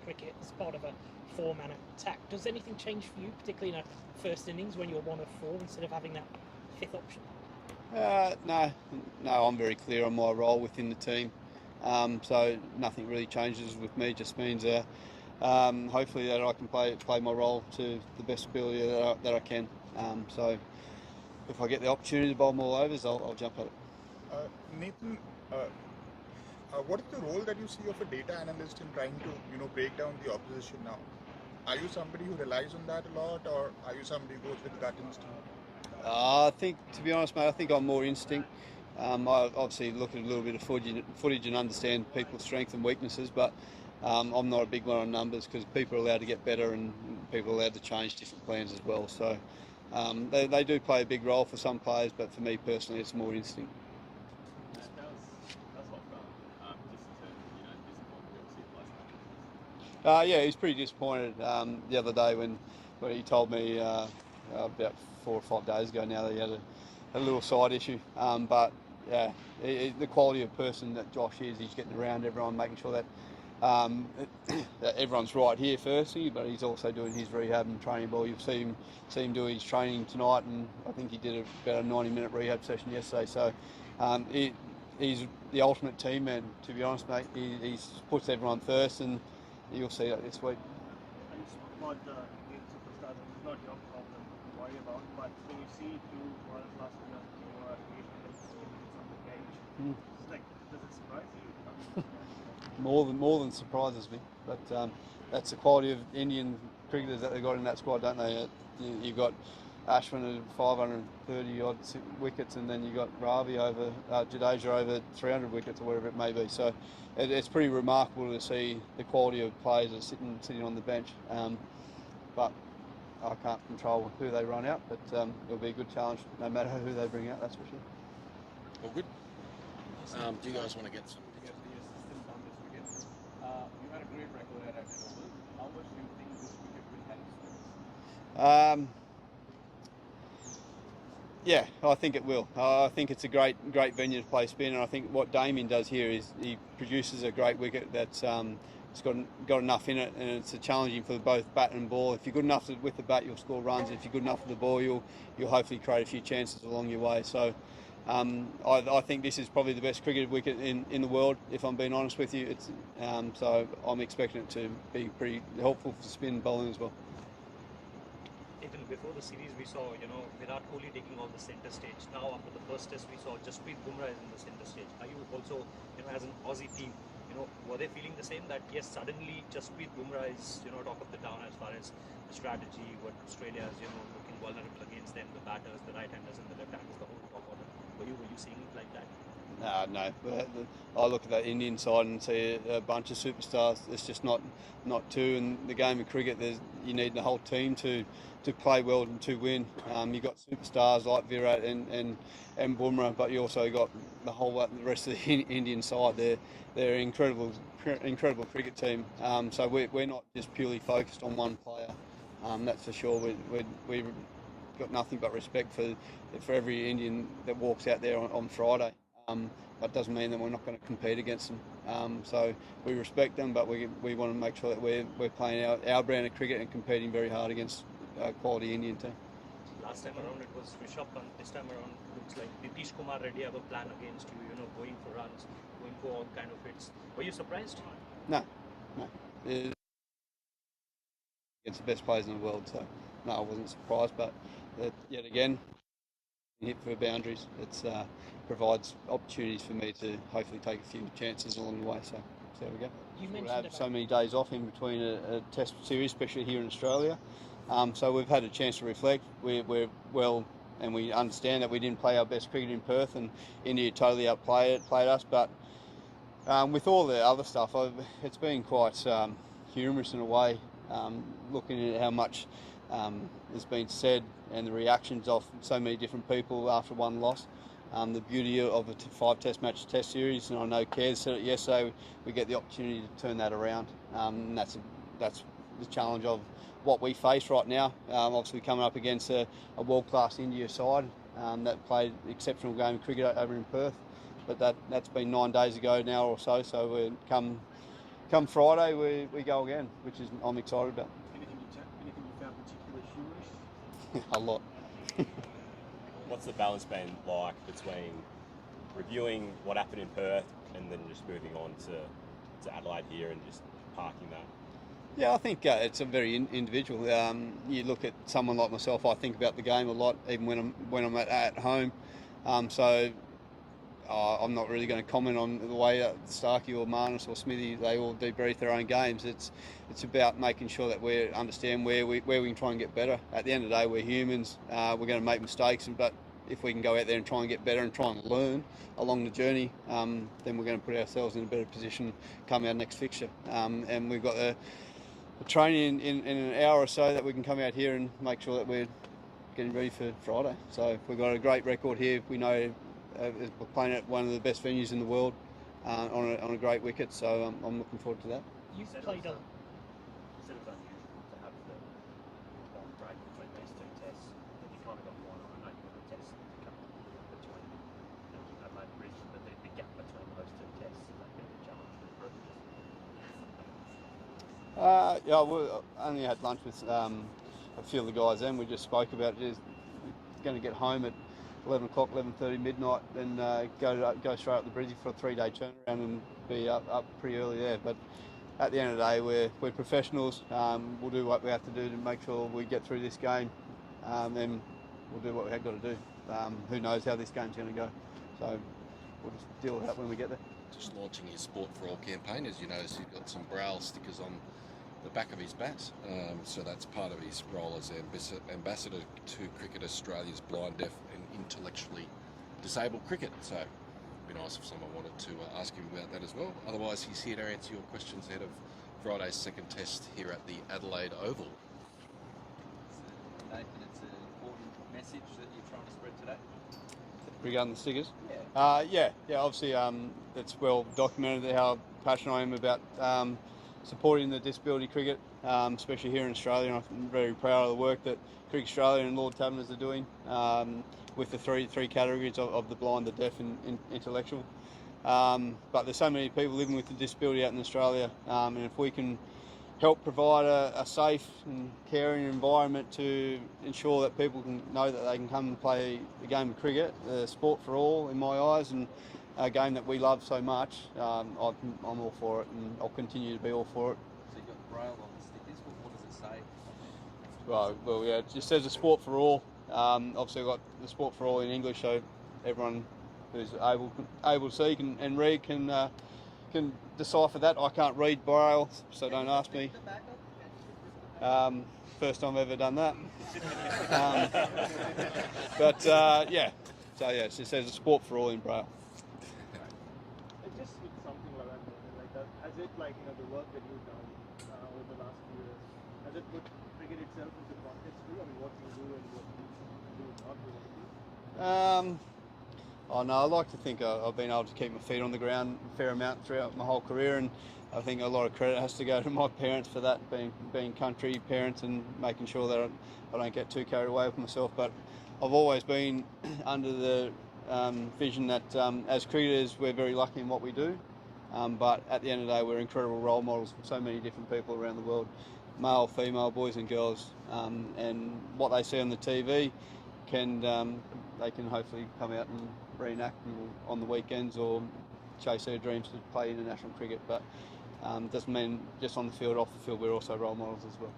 cricket as part of a four-man attack. Does anything change for you, particularly in a first innings when you're one of four instead of having that fifth option? No, I'm very clear on my role within the team. So nothing really changes with me. Just means hopefully that I can play my role to the best ability that I can. So if I get the opportunity to bowl more overs, I'll jump at it. Nathan, uh, what is the role that you see of a data analyst in trying to, break down the opposition now? Are you somebody who relies on that a lot, or are you somebody who goes with gut instinct? I think, to be honest, mate, I think I'm more instinct. I obviously look at a little bit of footage and understand people's strengths and weaknesses, but I'm not a big one on numbers because people are allowed to get better and people are allowed to change different plans as well. So they do play a big role for some players, but for me personally, it's more instinct. Yeah, he's pretty disappointed the other day when he told me about 4 or 5 days ago now that he had a little side issue. But yeah, the quality of person that Josh is, he's getting around everyone, making sure that that everyone's right here firstly, but he's also doing his rehab and training ball. You've seen him do his training tonight, and I think he did about a 90-minute rehab session yesterday. So he's the ultimate team man, to be honest, mate. He puts everyone first, and you'll see that this week. And you spoke about the Indian superstars, and it's not your problem to worry about, but when you see two world-class players who are 800 minutes on the bench, it's like, does it surprise you? More than surprises me, but that's the quality of Indian cricketers that they've got in that squad, don't they? You've got Ashwin at 530 odd wickets, and then you got Ravi over Jadeja over 300 wickets or whatever it may be. So it's pretty remarkable to see the quality of players that are sitting on the bench. But I can't control who they run out, but it'll be a good challenge no matter who they bring out. That's for sure. All good. Do you guys want to get some? Yes, the assistant on this wicket. You had a great record at Oval. How much do you think this wicket will help Spurs? Yeah, I think it will. I think it's a great venue to play spin, and I think what Damien does here is he produces a great wicket that's it's got enough in it, and it's challenging for both bat and ball. If you're good enough with the bat, you'll score runs. If you're good enough with the ball, you'll hopefully create a few chances along your way. So I think this is probably the best cricket wicket in the world, if I'm being honest with you. It's so I'm expecting it to be pretty helpful for spin bowling as well. Even before the series, we saw, Virat Kohli taking on the centre stage. Now, after the first test, we saw Jasprit Bumrah is in the centre stage. Are you also, as an Aussie team, were they feeling the same that yes, suddenly Jasprit Bumrah is, talk of the town as far as the strategy, what Australia is, looking vulnerable against them, the batters, the right-handers and the left-handers, the whole top order. Were you seeing it like that? No. I look at that Indian side and see a bunch of superstars. It's just not two. In the game of cricket, you need the whole team to play well and to win. You've got superstars like Virat and Bumrah, but you also got the rest of the Indian side. They're an incredible cricket team. So we're not just purely focused on one player. That's for sure. We've got nothing but respect for every Indian that walks out there on Friday. That doesn't mean that we're not going to compete against them. So we respect them, but we want to make sure that we're playing our brand of cricket and competing very hard against a quality Indian team. Last time around it was Rishabh Pant. This time around looks like Nitish Kumar Reddy have a plan against you. Going for runs, going for all kind of hits. Were you surprised? No. It's the best players in the world, so no, I wasn't surprised. But yet again, hit for boundaries. It provides opportunities for me to hopefully take a few chances along the way. So there we go. We'll have so many days off in between a test series, especially here in Australia. So we've had a chance to reflect. We're well, and we understand that we didn't play our best cricket in Perth, and India totally played us. But with all the other stuff, it's been quite humorous in a way, looking at how much has been said and the reactions of so many different people after one loss. The beauty of a 5-test match test series, and I know Kez said it yesterday, we get the opportunity to turn that around. And that's the challenge of what we face right now. Obviously coming up against a world-class India side that played exceptional game of cricket over in Perth, but that's been 9 days ago now or so. So we're come come Friday we go again, which is I'm excited about. Anything you found particularly humorous? A lot. What's the balance been like between reviewing what happened in Perth and then just moving on to Adelaide here and just parking that? Yeah, I think it's a very individual. You look at someone like myself. I think about the game a lot, even when I'm at home. So I'm not really going to comment on the way Starkey or Marnus or Smithy, they all debrief their own games. It's about making sure that we understand where we can try and get better. At the end of the day, we're humans. We're going to make mistakes, but if we can go out there and try and get better and try and learn along the journey, then we're going to put ourselves in a better position come our next fixture. And we've got a training in an hour or so that we can come out here and make sure that we're getting ready for Friday. So we've got a great record here. We know we're playing at one of the best venues in the world on a great wicket, so I'm looking forward to that. You've played a... You said it was unusual to have the long break between these two tests, and you kind of got one. I know you got a test to come between Adelaide and Brisbane, but the gap between those two tests is that been a challenge to improve? Yeah, we only had lunch with a few of the guys then. We just spoke about just going to get home at 11 o'clock, 11:30, midnight, then go straight up the Brizzy for a 3-day turnaround and be up pretty early there. But at the end of the day, we're professionals. We'll do what we have to do to make sure we get through this game, and we'll do what we have got to do. Who knows how this game's going to go? So we'll just deal with that when we get there. Just launching his Sport for All campaign, as you notice, he's got some Braille stickers on the back of his bat, so that's part of his role as ambassador to Cricket Australia's blind, deaf and intellectually disabled cricket. So it'd be nice if someone wanted to ask him about that as well. Otherwise, he's here to answer your questions ahead of Friday's second test here at the Adelaide Oval. Nathan, it's an important message that you're trying to spread today. Regarding the stickers? Yeah. Yeah, obviously it's well documented how passionate I am about supporting the disability cricket, especially here in Australia, and I'm very proud of the work that Cricket Australia and Lord Taverners are doing with the three categories of the blind, the deaf and intellectual. But there's so many people living with a disability out in Australia, and if we can help provide a safe and caring environment to ensure that people can know that they can come and play the game of cricket, the sport for all in my eyes, and a game that we love so much, I'm all for it, and I'll continue to be all for it. So you've got Braille on the stickers. What does it say? Well, yeah, it just says a sport for all. Obviously, I've got the sport for all in English, so everyone who's able to see and read can decipher that. I can't read Braille, so don't ask me. First time I've ever done that. Yeah, so yeah, it just says a sport for all in Braille. Just with something like that, has it, like, the work that you've done over the last few years, has it put cricket itself into context too? I mean, what you do and what you do not do? Oh no, I like to think I've been able to keep my feet on the ground a fair amount throughout my whole career, and I think a lot of credit has to go to my parents for that, being country parents and making sure that I don't get too carried away with myself. But I've always been under the vision that as cricketers we're very lucky in what we do, but at the end of the day we're incredible role models for so many different people around the world, male, female, boys and girls, and what they see on the TV they can hopefully come out and reenact on the weekends or chase their dreams to play international cricket. But doesn't mean just on the field, off the field we're also role models as well.